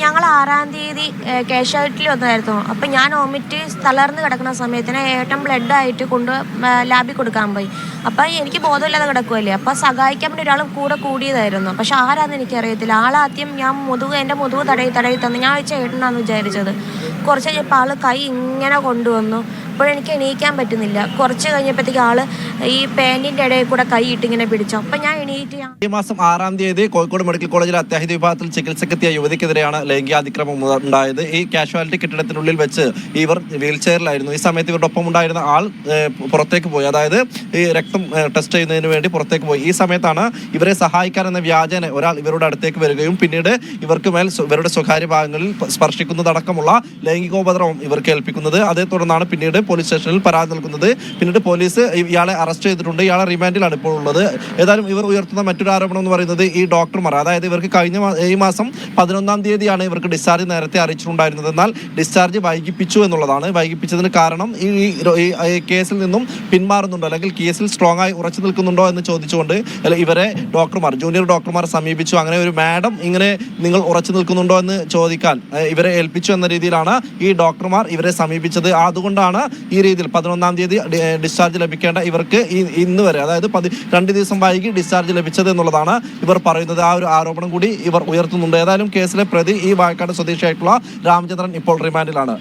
ഞങ്ങൾ 6-ാം തീയതി കാഷ്വാലിറ്റിയിൽ വന്നായിരുന്നു. അപ്പം ഞാൻ വോമിറ്റ് തളർന്ന് കിടക്കുന്ന സമയത്തിന് ഏട്ടൻ ബ്ലഡായിട്ട് ലാബിൽ കൊടുക്കാൻ പോയി. അപ്പം എനിക്ക് ബോധമില്ലാതെ കിടക്കുമല്ലേ, അപ്പം സഹായിക്കാൻ വേണ്ടി ഒരാൾ കൂടെ കൂടിയതായിരുന്നു. പക്ഷെ ആരാന്ന് എനിക്കറിയത്തില്ല. ആളാദ്യം എൻ്റെ മുതുക് തടയി തന്നു. ഞാൻ വെച്ച ഏട്ടനാന്ന് വിചാരിച്ചത്. കുറച്ച് കഴിഞ്ഞപ്പോൾ ആൾ കൈ ഇങ്ങനെ കൊണ്ടുവന്നു. അപ്പോഴെനിക്ക് എണീക്കാൻ പറ്റുന്നില്ല. കുറച്ച് കഴിഞ്ഞപ്പോഴത്തേക്ക് ആള് ഈ പാൻറ്റിൻ്റെ ഇടയിൽ കൂടെ കൈ ഇട്ടിങ്ങനെ പിടിച്ചു. അപ്പം ഞാൻ എണീറ്റ് ഈ മാസം 6-ാം തീയതി കോഴിക്കോട് മെഡിക്കൽ കോളേജിലെ അത്യാഹിത വിഭാഗത്തിൽ ചികിത്സക്കെത്തിയ യുവതിക്കെതിരെയാണ് ലൈംഗികാതിക്രമം ഉണ്ടായത്. ഈ കാഷ്വാലിറ്റി കെട്ടിടത്തിനുള്ളിൽ വെച്ച് ഇവർ വീൽ ചെയറിലായിരുന്നു. ഈ സമയത്ത് ഇവരുടെ ഒപ്പം ഉണ്ടായിരുന്ന ആൾ പുറത്തേക്ക് പോയി, അതായത് ഈ രക്തം ടെസ്റ്റ് ചെയ്യുന്നതിന് വേണ്ടി പുറത്തേക്ക് പോയി. ഈ സമയത്താണ് ഇവരെ സഹായിക്കാൻ എന്ന വ്യാജേന ഒരാൾ ഇവരുടെ അടുത്തേക്ക് വരികയും പിന്നീട് ഇവർക്ക് മേൽ ഇവരുടെ സ്വകാര്യ ഭാഗങ്ങളിൽ സ്പർശിക്കുന്നതടക്കമുള്ള ലൈംഗികോപദ്രവം ഇവർക്ക് ഏൽപ്പിക്കുന്നത്. അതേ തുടർന്നാണ് പിന്നീട് പോലീസ് സ്റ്റേഷനിൽ പരാതി നൽകുന്നത്. പിന്നീട് പോലീസ് ഇയാളെ അറസ്റ്റ് ചെയ്തിട്ടുണ്ട്. ഇയാളെ റിമാൻഡിലാണ് ഇപ്പോൾ ഉള്ളത്. ഏതായാലും ഇവർ ഉയർത്തുന്ന മറ്റൊരു ആരോപണം എന്ന് പറയുന്നത് ഈ ഡോക്ടർമാർ, അതായത് ഇവർക്ക് ഈ മാസം 11-ാം തീയതിയാണ് ഇവർക്ക് ഡിസ്ചാർജ് നേരത്തെ അറിയിച്ചിട്ടുണ്ടായിരുന്നത്. എന്നാൽ ഡിസ്ചാർജ് വൈകിപ്പിച്ചു എന്നുള്ളതാണ്. വൈകിപ്പിച്ചതിന് കാരണം ഈ കേസിൽ നിന്നും പിന്മാറുന്നുണ്ടോ അല്ലെങ്കിൽ കേസിൽ സ്ട്രോങ് ആയി ഉറച്ചു നിൽക്കുന്നുണ്ടോ എന്ന് ചോദിച്ചുകൊണ്ട് ഇവരെ ജൂനിയർ ഡോക്ടർമാർ സമീപിച്ചു. അങ്ങനെ ഒരു മാഡം ഇങ്ങനെ നിങ്ങൾ ഉറച്ചു നിൽക്കുന്നുണ്ടോ എന്ന് ചോദിക്കാൻ ഇവരെ ഏൽപ്പിച്ചു എന്ന രീതിയിലാണ് ഈ ഡോക്ടർമാർ ഇവരെ സമീപിച്ചത്. അതുകൊണ്ടാണ് ഈ രീതിയിൽ 11-ാം തീയതി ഡിസ്ചാർജ് ലഭിക്കേണ്ട ഇവർക്ക് ഇന്ന് വരെ, അതായത് 2 ദിവസം വൈകി ഡിസ്ചാർജ് ലഭിച്ചത് എന്നുള്ളതാണ് ഇവർ പറയുന്നത്. ആ ഒരു ആരോപണം കൂടി ഇവർ ഉയർത്തുന്നുണ്ട്. ഏതായാലും കേസിലെ പ്രതി ഈ വാഴക്കാട് സ്വദേശിയായിട്ടുള്ള രാമചന്ദ്രൻ ഇപ്പോൾ റിമാൻഡിലാണ്.